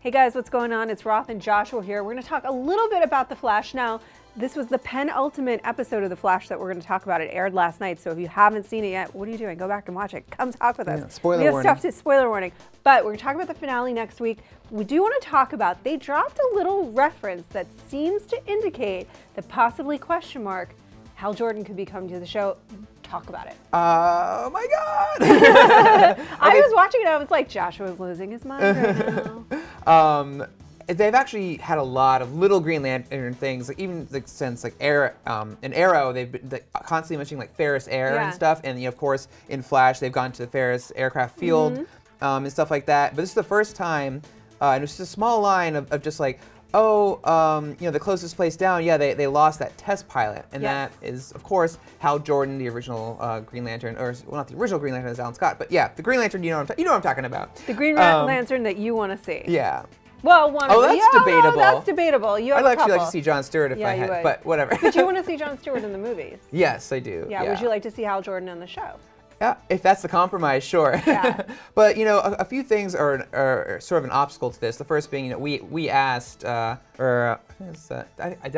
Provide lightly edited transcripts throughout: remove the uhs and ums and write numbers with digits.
Hey guys, what's going on? It's Roth and Joshua here. We're going to talk a little bit about The Flash. Now, this was the penultimate episode of The Flash that we're going to talk about. It aired last night, so if you haven't seen it yet, what are you doing? Go back and watch it. Come talk with us. Yeah, spoiler we have warning. stuff to spoiler warning. But we're going to talk about the finale next week. We do want to talk about, they dropped a little reference that seems to indicate that possibly question mark Hal Jordan could be coming to the show. Talk about it. Oh my God! I was watching it, I was like, Joshua's losing his mind right now. They've actually had a lot of little Green Lantern things, like even like since like in Arrow, they've been constantly mentioning like Ferris Air and stuff, and of course in Flash they've gone to the Ferris Aircraft Field and stuff like that. But this is the first time, and it's just a small line of just like, oh, the closest place down, yeah, they lost that test pilot, and that is, of course, Hal Jordan, the original Green Lantern, or well, not the original Green Lantern, is Alan Scott, but yeah, the Green Lantern, you know what I'm talking about. The Green Lantern that you want to see. Yeah. Well, that's debatable. No, that's debatable. You have I'd a couple. actually like to see Jon Stewart if I had, but whatever. But you want to see Jon Stewart in the movies. Yes, I do. Yeah. Would you like to see Hal Jordan on the show? Yeah, if that's the compromise, sure. Yeah. But a few things are sort of an obstacle to this. The first being, we asked, did I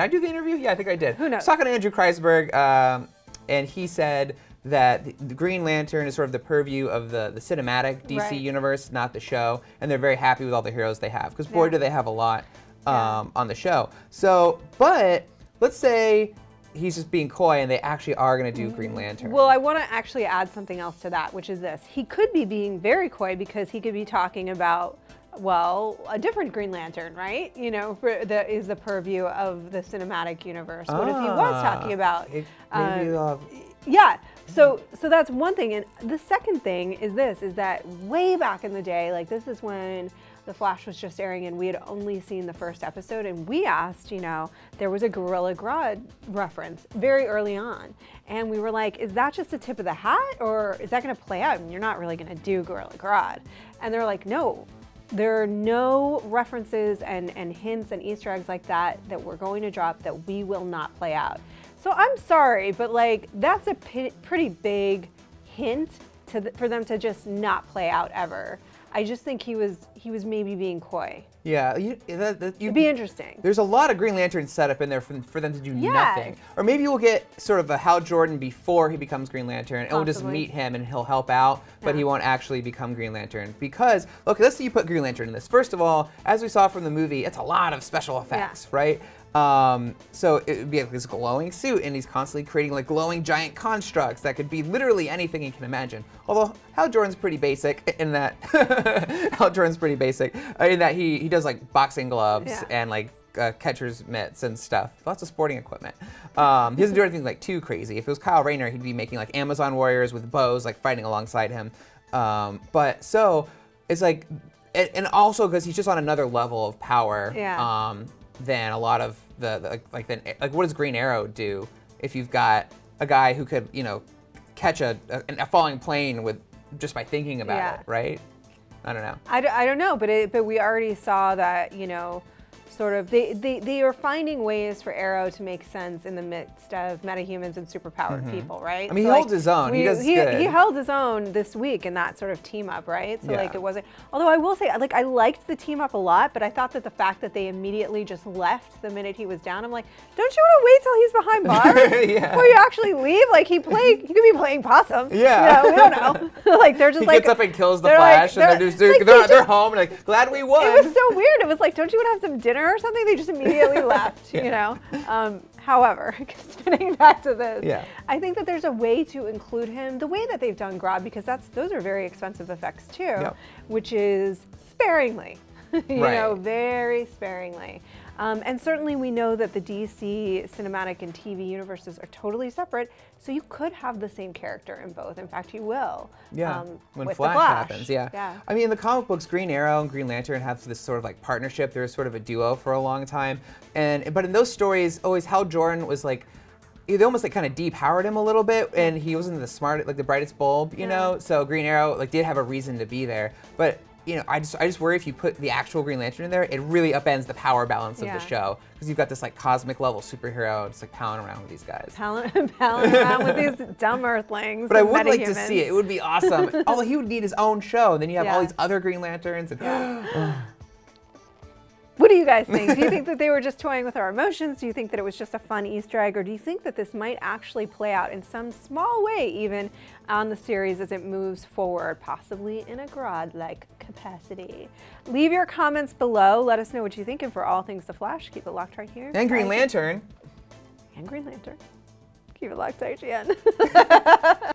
do the interview? Yeah, I think I did. Who knows? I was talking to Andrew Kreisberg, and he said that the Green Lantern is sort of the purview of the cinematic DC universe, not the show, and they're very happy with all the heroes they have, because boy, do they have a lot on the show. So, but let's say he's just being coy and they actually are going to do Green Lantern. Well, I want to actually add something else to that, which is this. He could be being very coy because he could be talking about, well, a different Green Lantern, right? You know, that is the purview of the cinematic universe. What if he was talking about? Yeah, so that's one thing. And the second thing is this, is that way back in the day, like this is when The Flash was just airing and we had only seen the first episode, and we asked, there was a Gorilla Grodd reference very early on. And we were like, is that just a tip of the hat, or is that gonna play out and you're not really gonna do Gorilla Grodd? And they're like, no. There are no references and hints and Easter eggs like that we're going to drop that we will not play out. So I'm sorry, but like that's a pretty big hint for them to just not play out ever. I just think he was maybe being coy. Yeah, it'd be interesting. There's a lot of Green Lanterns set up in there for them to do nothing. Or maybe we'll get sort of a Hal Jordan before he becomes Green Lantern, and we'll just meet him and he'll help out, but he won't actually become Green Lantern. Because, look, let's say you put Green Lantern in this. First of all, as we saw from the movie, it's a lot of special effects, right? So it would be like this glowing suit, and he's constantly creating like glowing giant constructs that could be literally anything you can imagine. Although Hal Jordan's pretty basic in that he does like boxing gloves and like catcher's mitts and stuff. Lots of sporting equipment. He doesn't do anything like too crazy. If it was Kyle Rayner, he'd be making like Amazon warriors with bows, like fighting alongside him. But so it's like, and also because he's just on another level of power. Than a lot of like what does Green Arrow do if you've got a guy who could catch a falling plane with just by thinking about it, right? I don't know. I don't know, but we already saw that sort of they are finding ways for Arrow to make sense in the midst of metahumans and superpowered people, right? I mean, he holds his own. He held his own this week in that sort of team up, right? So like it wasn't. Although I will say, like I liked the team up a lot, but I thought that the fact that they immediately just left the minute he was down, I'm like, don't you want to wait till he's behind bars before you actually leave? Like he could be playing possum. Yeah, we don't know. Like they're just he gets up and kills the Flash, and they're home, and like glad we won. It was so weird. It was like, don't you want to have some dinner or something? They just immediately left, However, spinning back to this, I think that there's a way to include him the way that they've done Grodd, because those are very expensive effects too, which is sparingly, very sparingly. And certainly we know that the DC cinematic and TV universes are totally separate, so you could have the same character in both. In fact, you will. Yeah, when with Flash the Flash happens, I mean, in the comic books, Green Arrow and Green Lantern have this sort of like partnership. They're sort of a duo for a long time. But in those stories, always Hal Jordan was like, they almost like kind of depowered him a little bit, and he wasn't the brightest bulb, you know? So Green Arrow like did have a reason to be there. But I just worry if you put the actual Green Lantern in there, it really upends the power balance of the show, because you've got this like cosmic level superhero just like palling around with these guys. Palling around with these dumb Earthlings. But I would like to see it. It would be awesome. Although he would need his own show, and then you have all these other Green Lanterns. And What do you guys think? Do you think that they were just toying with our emotions? Do you think that it was just a fun Easter egg? Or do you think that this might actually play out in some small way even on the series as it moves forward, possibly in a Grodd-like capacity? Leave your comments below. Let us know what you think. And for all things The Flash, keep it locked right here. And Green Lantern. And Green Lantern. Keep it locked, IGN.